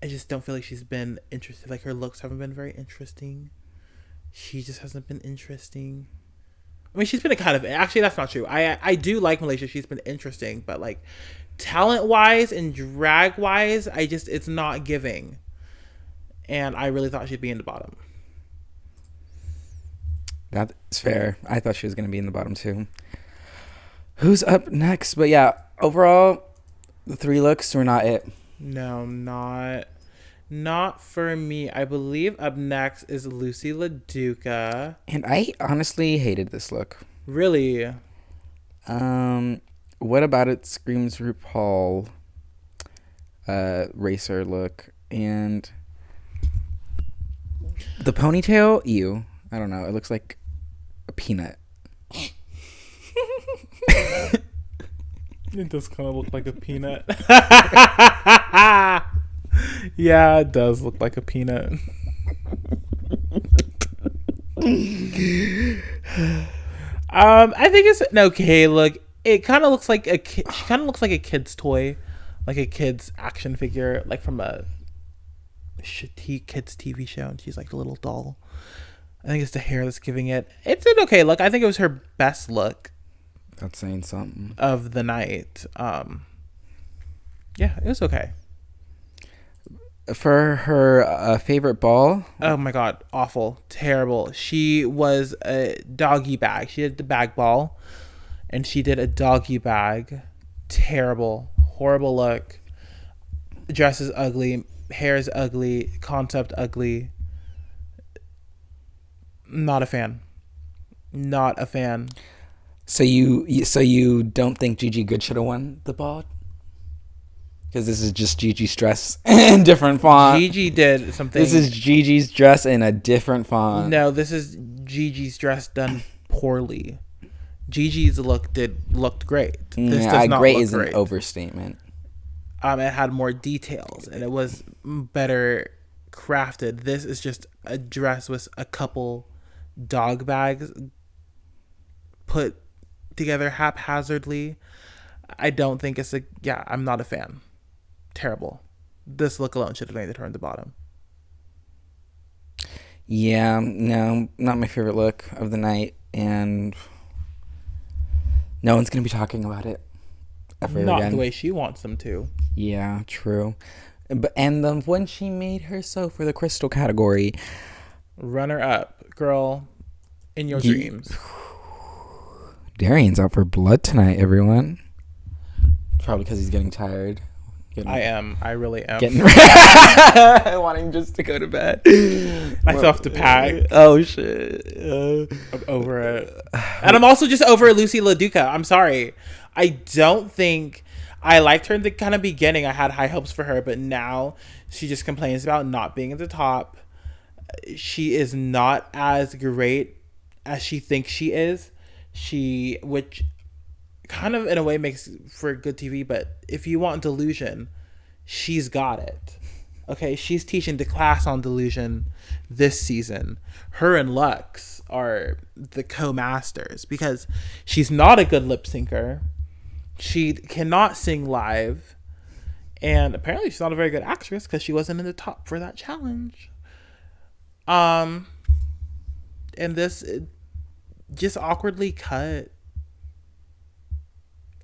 I just don't feel like she's been interested. Like, her looks haven't been very interesting. She just hasn't been interesting. I mean, she's been actually, that's not true. I do like Malaysia. She's been interesting, but like talent wise and drag wise, it's not giving. And I really thought she'd be in the bottom. That's fair. I thought she was going to be in the bottom too. Who's up next? But yeah, overall, the three looks were not it. No, not for me. I believe up next is Lucy LaDuca. And I honestly hated this look. Really? What about it screams RuPaul racer look. And the ponytail, ew. I don't know. It looks like a peanut. It does kind of look like a peanut. Yeah, it does look like a peanut. I think it's an okay look. It kind of looks like a kid. She kind of looks like a kid's toy, like a kid's action figure, like from a kids TV show, and she's like a little doll. I think it's the hair that's giving it. It's an okay look. I think it was her best look That's saying something. of the night. Yeah, it was okay. For her favorite ball, Oh my god, awful, terrible. She was a doggy bag. She did the bag ball, and she did a doggy bag. Terrible, horrible look. Dress is ugly. Hair is ugly. Concept ugly. Not a fan. Not a fan. so you don't think Gigi Good should have won the ball? Because this is just Gigi's dress in different font. Gigi did something. This is Gigi's dress in a different font. No, this is Gigi's dress done poorly. Gigi's looked great. This Yeah, does not great look is great. an overstatement. It had more details and it was better crafted. This is just a dress with a couple dog bags put together haphazardly. I don't think it's I'm not a fan. Terrible. This look alone should have made the turn to bottom. Yeah, no, not my favorite look of the night, and no one's gonna be talking about it ever Not again. the way she wants them to. Yeah, true. But when she made her so for the crystal category, Runner up, girl, in your Ye- dreams. Darian's out for blood tonight. Everyone, probably because he's getting tired. I am. I really am. Getting wanting just to go to bed. I still have to pack. Oh shit! I'm over it. And I'm also just over Lucy LaDuca. I'm sorry. I don't think I liked her in the kind of beginning. I had high hopes for her, but now she just complains about not being at the top. She is not as great as she thinks she is. Which kind of in a way makes for good TV, but if you want delusion, she's got it. Okay, she's teaching the class on delusion this season. Her and Lux are the co-masters because she's not a good lip syncer. She cannot sing live, and apparently she's not a very good actress because she wasn't in the top for that challenge. And this just awkwardly cut.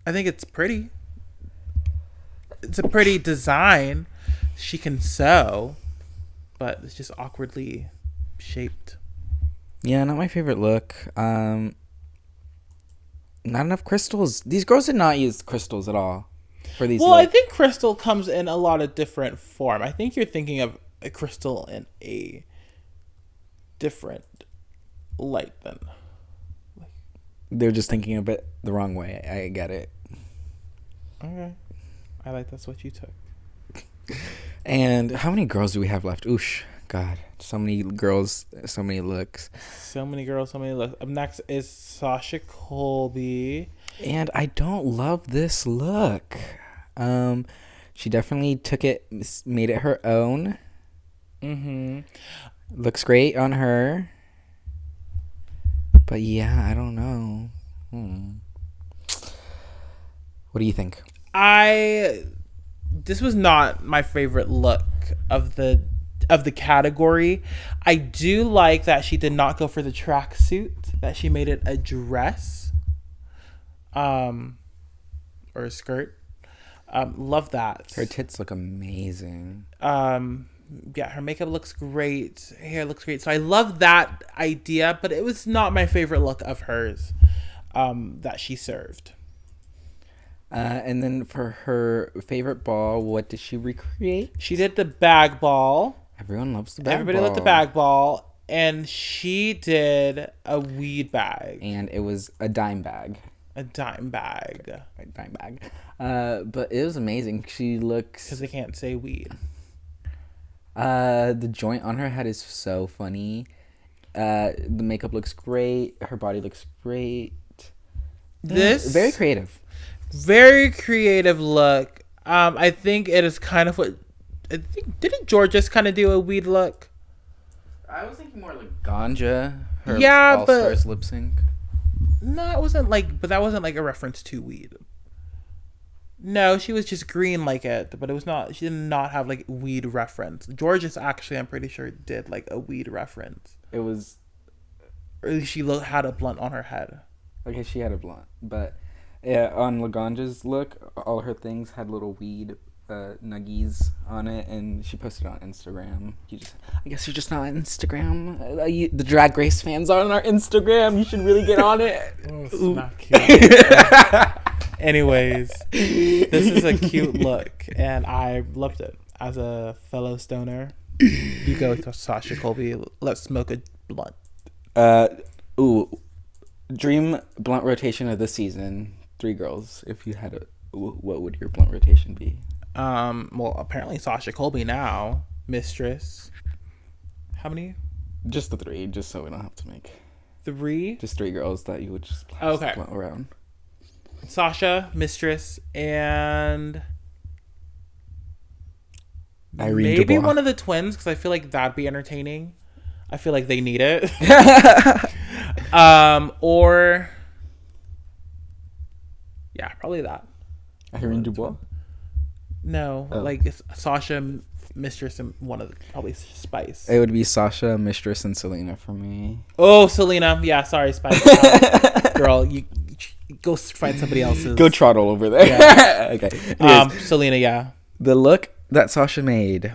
I think it's pretty. It's a pretty design. She can sew, but it's just awkwardly shaped. Yeah, not my favorite look. Not enough crystals. These girls did not use crystals at all for these. Well, I think crystal comes in a lot of different form. I think you're thinking of a crystal in a different light than. They're just thinking of it the wrong way. I get it. Okay, I like that's what you took. And how many girls do we have left? Oosh, God, so many girls, so many looks. So many girls, so many looks. Up next is Sasha Colby. And I don't love this look. She definitely took it, made it her own. Mm-hmm. Looks great on her. But yeah, I don't know. What do you think? This was not my favorite look of the category. I do like that she did not go for the tracksuit, that she made it a dress, or a skirt. Love that. Her tits look amazing. Yeah, her makeup looks great. Her hair looks great. So I love that idea, but it was not my favorite look of hers that she served. And then for her favorite ball, what did she recreate? She did the bag ball. Everyone loves the bag Everybody ball. loved the bag ball. And she did a weed bag. And it was a dime bag. A dime bag. A dime bag. But it was amazing. She looks... Because they can't say weed. The joint on her head is so funny. The makeup looks great. Her body looks great. This... Very creative. Very creative look. I think it is kind of what I think. Didn't George just kind of do a weed look? I was thinking more like Ganja, her Yeah, All but Stars lip sync. no, it wasn't like. But that wasn't like a reference to weed. No, she was just green like it, but it was not. She did not have like weed reference. George is actually, I'm pretty sure, did like a weed reference. It was Or at least she had a blunt on her head. okay. She had a blunt, but yeah, on Laganja's look, all her things had little weed nuggies on it, and she posted it on Instagram. I guess you're just not on Instagram. The Drag Race fans are on our Instagram. You should really get on it. Oh, it's not cute. Anyways, this is a cute look, and I loved it. As a fellow stoner, you go to Sasha Colby. Let's smoke a blunt. Dream blunt rotation of the season. 3 girls. If you had what would your blunt rotation be? Well, apparently Sasha Colby now, Mistress. How many? Just the 3, just so we don't have to make 3. just 3 girls that you would just pass Okay. the blunt around. Sasha, Mistress, and Irene maybe Dubois. one of the twins, because I feel like that'd be entertaining. I feel like they need it. Or yeah, probably that. Irene Dubois. No, Oh. like it's Sasha, Mistress, and one of the probably Spice. It would be Sasha, Mistress, and Selena for me. Oh, Selena. Yeah, sorry, Spice. Girl, you go find somebody else's. Go trottle over there. Yeah. Okay. Anyways, Selena. Yeah, the look that Sasha made.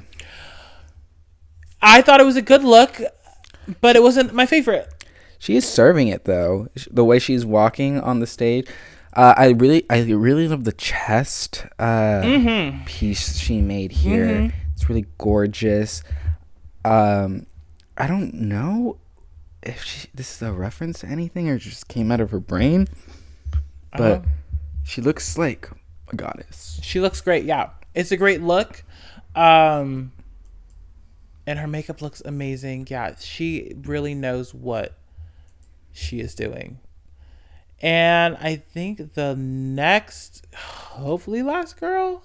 I thought it was a good look, but it wasn't my favorite. She is serving it though. The way she's walking on the stage. I really love the chest piece she made here. Mm-hmm. It's really gorgeous. I don't know if this is a reference to anything or it just came out of her brain, but she looks like a goddess. She looks great. Yeah, it's a great look. And her makeup looks amazing. Yeah, she really knows what she is doing. And I think the next, hopefully last girl.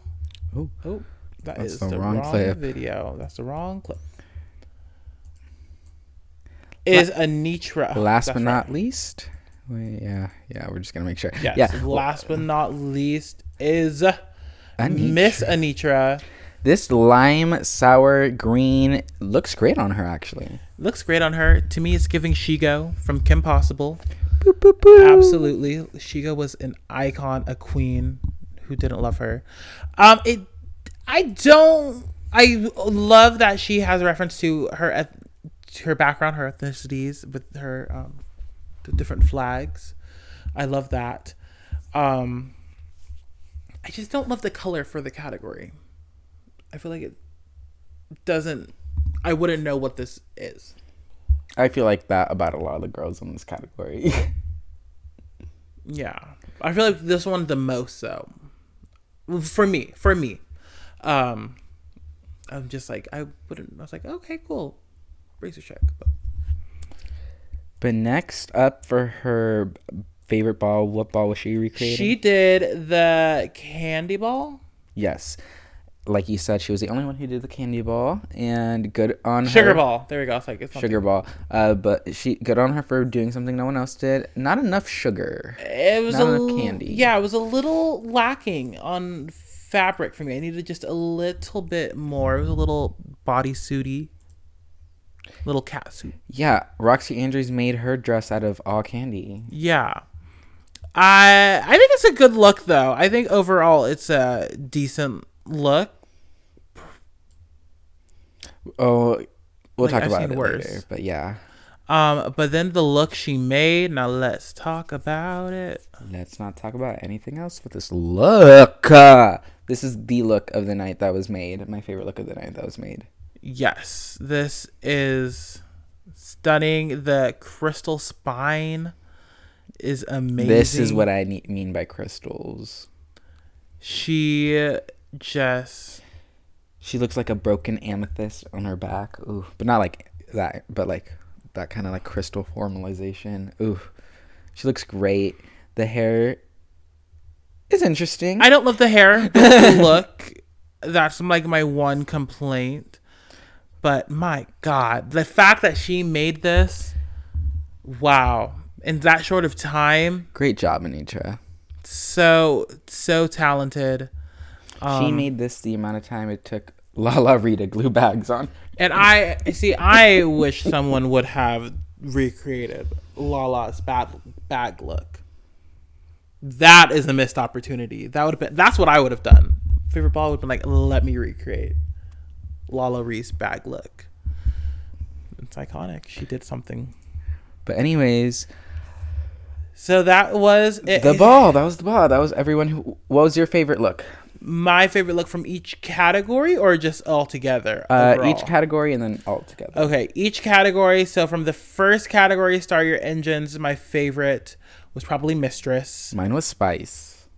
Oh, That's the the wrong wrong clip. video. That's the wrong clip. Is Anitra. last That's but not right. least. Wait, yeah, we're just gonna make sure. Yes. Yeah. Last but not least is Anitra. Miss Anitra. This lime sour green looks great on her actually. Looks great on her. To me, it's giving Shigo from Kim Possible. Boop, boop, boop. Absolutely. Shigo was an icon, a queen. Who didn't love her? I love that she has a reference to her background, her ethnicities with her the different flags. I love that. I just don't love the color for the category. I feel like it doesn't. I wouldn't know what this is. I feel like that about a lot of the girls in this category. Yeah, I feel like this one the most so. For me, I'm just like I wouldn't. I was like, okay, cool, razor check. But next up for her favorite ball, what ball was she recreating? She did the candy ball. Yes. Like you said, she was the only one who did the candy ball, and good on her. Sugar ball. There we go. It's like it's Sugar ball. But she good on her for doing something no one else did. Not enough sugar. It was not enough candy. Yeah, it was a little lacking on fabric for me. I needed just a little bit more. It was a little bodysuity, little cat suit. Yeah, Roxy Andrews made her dress out of all candy. Yeah. I think it's a good look though. I think overall it's a decent look. Oh, we'll Like, talk I've about seen it worse. later. But yeah, But then the look she made. Now let's talk about it. let's not talk about anything else with this look. This is the look of the night that was made. My favorite look of the night that was made. Yes, this is stunning. The crystal spine is amazing. This is what I mean by crystals. She just... She looks like a broken amethyst on her back. Ooh, but not like that, but like that kind of like crystal formalization. Ooh, she looks great. The hair It's interesting. I don't love the hair, the look. That's like my one complaint. But my God, the fact that she made this, wow, in that short of time, Great job, Anitra. so talented. She made this the amount of time it took Lala Rita glue bags on. And I wish someone would have recreated Lala's bag look. That is a missed opportunity. That's what I would have done. Favorite ball would have been like, let me recreate Lala Ree's bag look. It's iconic. She did something. But anyways, so that was it. The ball. That was the ball. That was everyone who. What was your favorite look? My favorite look from each category, or just all together? Each category and then all together. Okay, each category. So from the first category, Start Your Engines, my favorite was probably Mistress. Mine was Spice.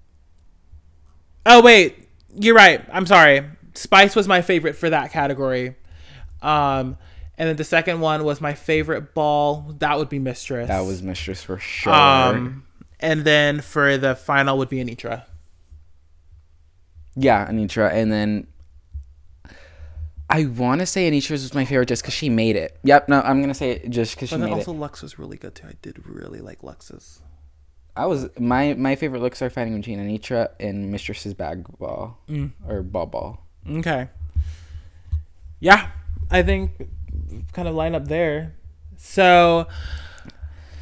Oh, wait. You're right. I'm sorry. Spice was my favorite for that category. And then the second one was my favorite ball. That would be Mistress. That was Mistress for sure. And then for the final would be Anitra. Yeah, Anitra. And then I want to say Anitra's was my favorite just because she made it. Yep, no, I'm going to say it just because she made it. But also Lux was really good too. I did really like Lux's. My favorite looks are fighting between Anitra and Mistress's bag ball. Or ball. Okay. Yeah, I think kind of line up there. So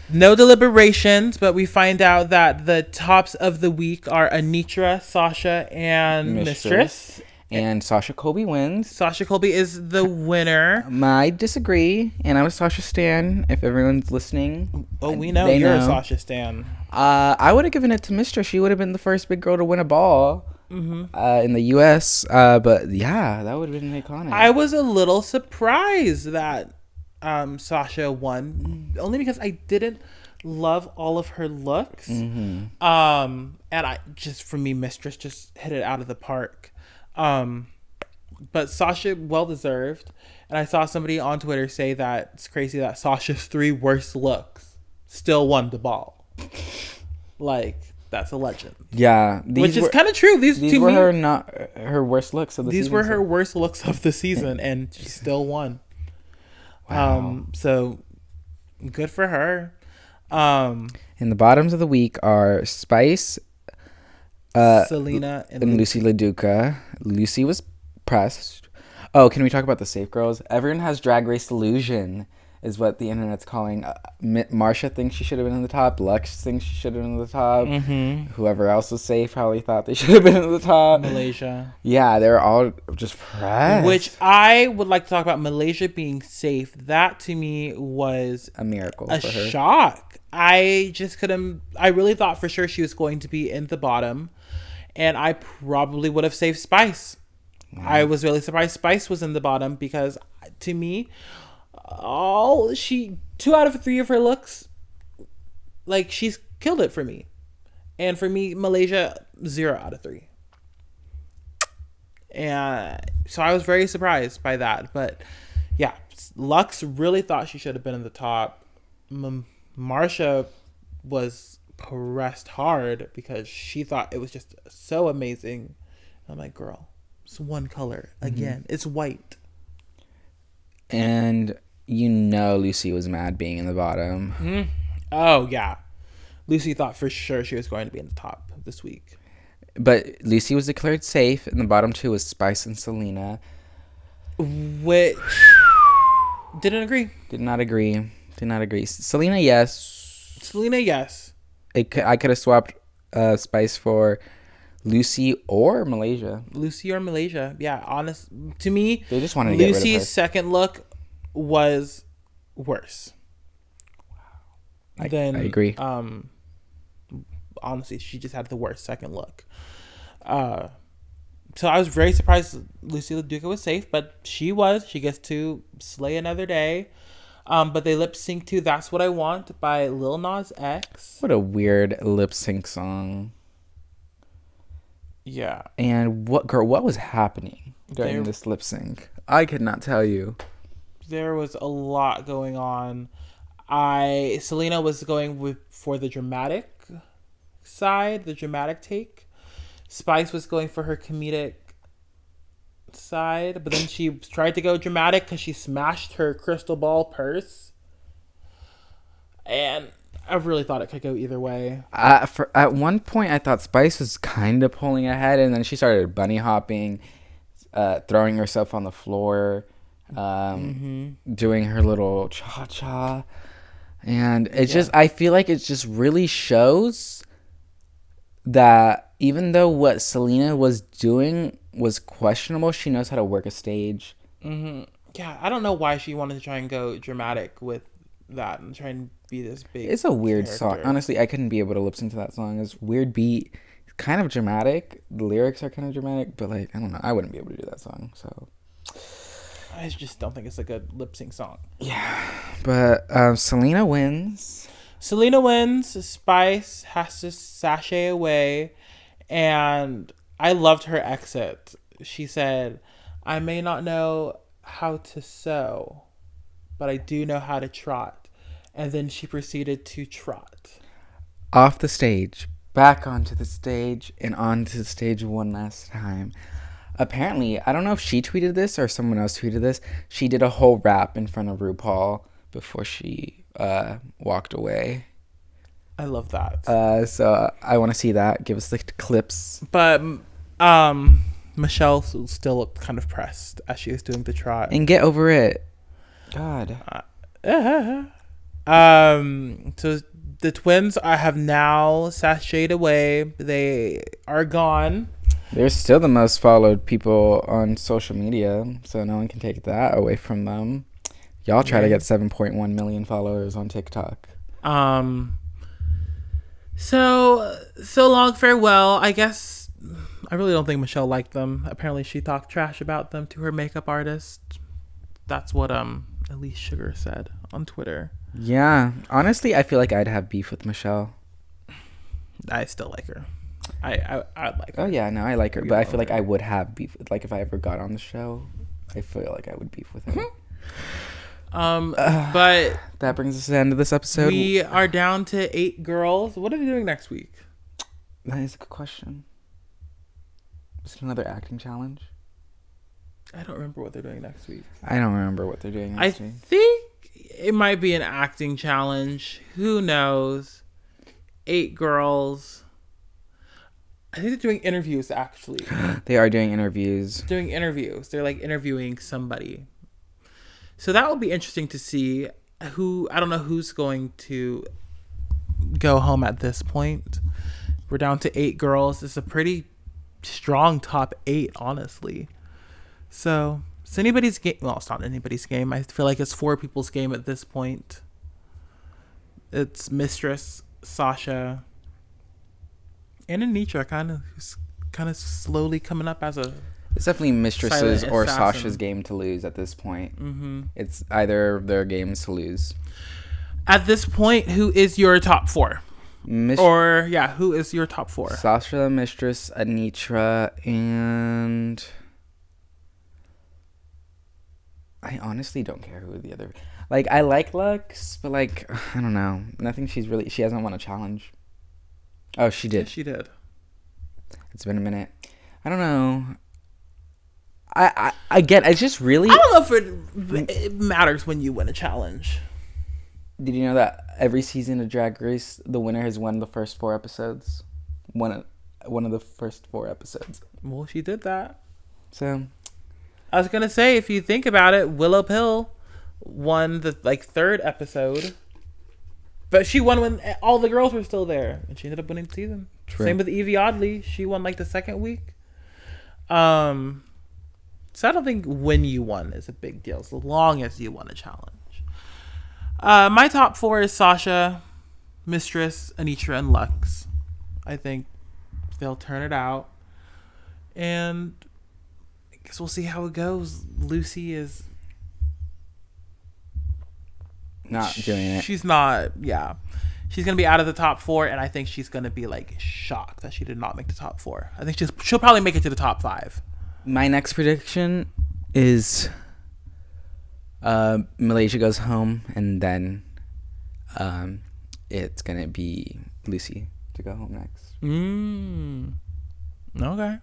no deliberations, but we find out that the tops of the week are Anitra, Sasha, and Mistress. And Sasha Colby wins. Sasha Colby is the winner. I disagree, and I'm a Sasha stan. If everyone's listening, we know you're a Sasha stan. I would have given it to Mistress. She would have been the first big girl to win a ball in the U.S. But yeah, that would have been iconic. I was a little surprised that Sasha won, only because I didn't love all of her looks. And for me, Mistress just hit it out of the park. But Sasha, well deserved. And I saw somebody on Twitter say that it's crazy that Sasha's 3 worst looks still won the ball. Like, that's a legend. Yeah, which is kind of true. These were her worst looks of the season. These were her worst looks of the season, and she still won. Wow. So good for her. And the bottoms of the week are Spice, Selena, and Lucy LaDuca. Lucy was pressed. Oh, can we talk about the safe girls? Everyone has Drag Race illusion, is what the internet's calling. Marsha thinks she should have been in the top. Lux thinks she should have been in the top. Whoever else was safe probably thought they should have been in the top. Malaysia. Yeah, they're all just pressed. Which I would like to talk about Malaysia being safe. That to me was a miracle for her. A shock. I just couldn't. I really thought for sure she was going to be in the bottom, and I probably would have saved Spice. I was really surprised Spice was in the bottom because, to me, 2 out of 3 of her looks, like, she's killed it for me. And for me, Malaysia, 0 out of 3. And so I was very surprised by that. But yeah, Lux really thought she should have been in the top. Marsha was pressed hard because she thought it was just so amazing. I'm like, girl, it's one color again. It's white. And Lucy was mad being in the bottom. Oh yeah, Lucy thought for sure she was going to be in the top this week. But Lucy was declared safe, and the bottom 2 was Spice and Selena. Which didn't agree. Did not agree. Selena, yes. I could have swapped Spice for Lucy or Malaysia. Yeah, honest. To me, they just wanted to get rid of her. Lucy's second look was worse. I agree. Honestly, she just had the worst second look. So I was very surprised Lucy LaDuca was safe, but she gets to slay another day. But they lip sync to "That's What I Want" by Lil Nas X. What a weird lip sync song. Yeah. And what was happening during this lip sync? I could not tell you. There was a lot going on. Selena was going for the dramatic side, the dramatic take. Spice was going for her comedic side, but then she tried to go dramatic because she smashed her crystal ball purse. And I really thought it could go either way. At one point, I thought Spice was kind of pulling ahead, and then she started bunny hopping, throwing herself on the floor, doing her little cha cha, and I feel like it just really shows that even though what Selena was doing was questionable, she knows how to work a stage. Yeah, I don't know why she wanted to try and go dramatic with that and try and be this big. It's a weird song. Honestly, I couldn't be able to lip sync to that song. It's weird beat, kind of dramatic. The lyrics are kind of dramatic, but like I don't know, I wouldn't be able to do that song. So I just don't think it's a good lip sync song. Yeah, but Selena wins. Selena wins. Spice has to sashay away, and I loved her exit. She said, "I may not know how to sew, but I do know how to trot." And then she proceeded to trot. Off the stage, back onto the stage, and onto the stage one last time. Apparently, I don't know if she tweeted this or someone else tweeted this, she did a whole rap in front of RuPaul before she walked away. I love that. So I want to see that. Give us the clips. But Michelle still looked kind of pressed as she was doing the trot. And get over it. God. So the twins have now sashayed away. They are gone. They're still the most followed people on social media, so no one can take that away from them. Y'all try to get 7.1 million followers on TikTok. So long, farewell. I guess I really don't think Michelle liked them. Apparently, she talked trash about them to her makeup artist. That's what Elise Sugar said on Twitter. Yeah, honestly, I feel like I'd have beef with Michelle. I still like her. I'd like her. Oh yeah, no, I like her, but I feel like I would have beef with, like, if I ever got on the show, I feel like I would beef with her. But that brings us to the end of this episode. We are down to 8 girls. What are they doing next week? That is a good question. Is it another acting challenge? I don't remember what they're doing next week. I don't remember what they're doing next week. I think it might be an acting challenge. Who knows? 8 girls. I think they're doing interviews, actually. They are doing interviews. They're like interviewing somebody. So that will be interesting to see. I don't know who's going to go home at this point. We're down to 8 girls. It's a pretty strong top 8, honestly. So it's anybody's game. Well, it's not anybody's game. I feel like it's 4 people's game at this point. It's Mistress, Sasha, and Anitra kind of slowly coming up as a. It's definitely Mistress's or assassin. Sasha's game to lose at this point. It's either of their games to lose. At this point, who is your top 4? Who is your top 4? Sasha, Mistress, Anitra, and I honestly don't care who the other. Like, I like Lux, but like, I don't know. She hasn't won a challenge. Oh, she did. Yeah, she did. It's been a minute. I don't know. It's just really. I don't know if it matters when you win a challenge. Did you know that every season of Drag Race, the winner has won the first 4 episodes? One of the first 4 episodes. Well, she did that. So, I was gonna say, if you think about it, Willow Pill won the 3rd episode, but she won when all the girls were still there, and she ended up winning the season. True. Same with Evie Oddly. She won the 2nd week. So I don't think when you won is a big deal, so long as you won a challenge. My top 4 is Sasha, Mistress, Anitra, and Lux. I think they'll turn it out. And I guess we'll see how it goes. Lucy is not doing it. She's not, yeah. She's going to be out of the top 4, and I think she's going to be shocked that she did not make the top 4. I think she'll probably make it to the top 5. My next prediction is Malaysia goes home, and then it's going to be Lucy to go home next. Okay.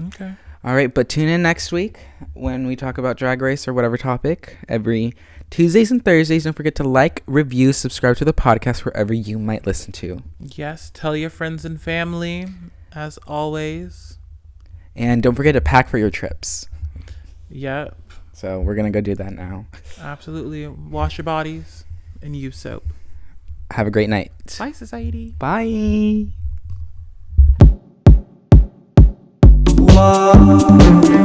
Okay. All right, but tune in next week when we talk about Drag Race or whatever topic every Tuesdays and Thursdays. Don't forget to like, review, subscribe to the podcast wherever you might listen to. Yes, tell your friends and family, as always. And don't forget to pack for your trips. Yep. So we're going to go do that now. Absolutely. Wash your bodies and use soap. Have a great night. Bye, society. Bye. Whoa.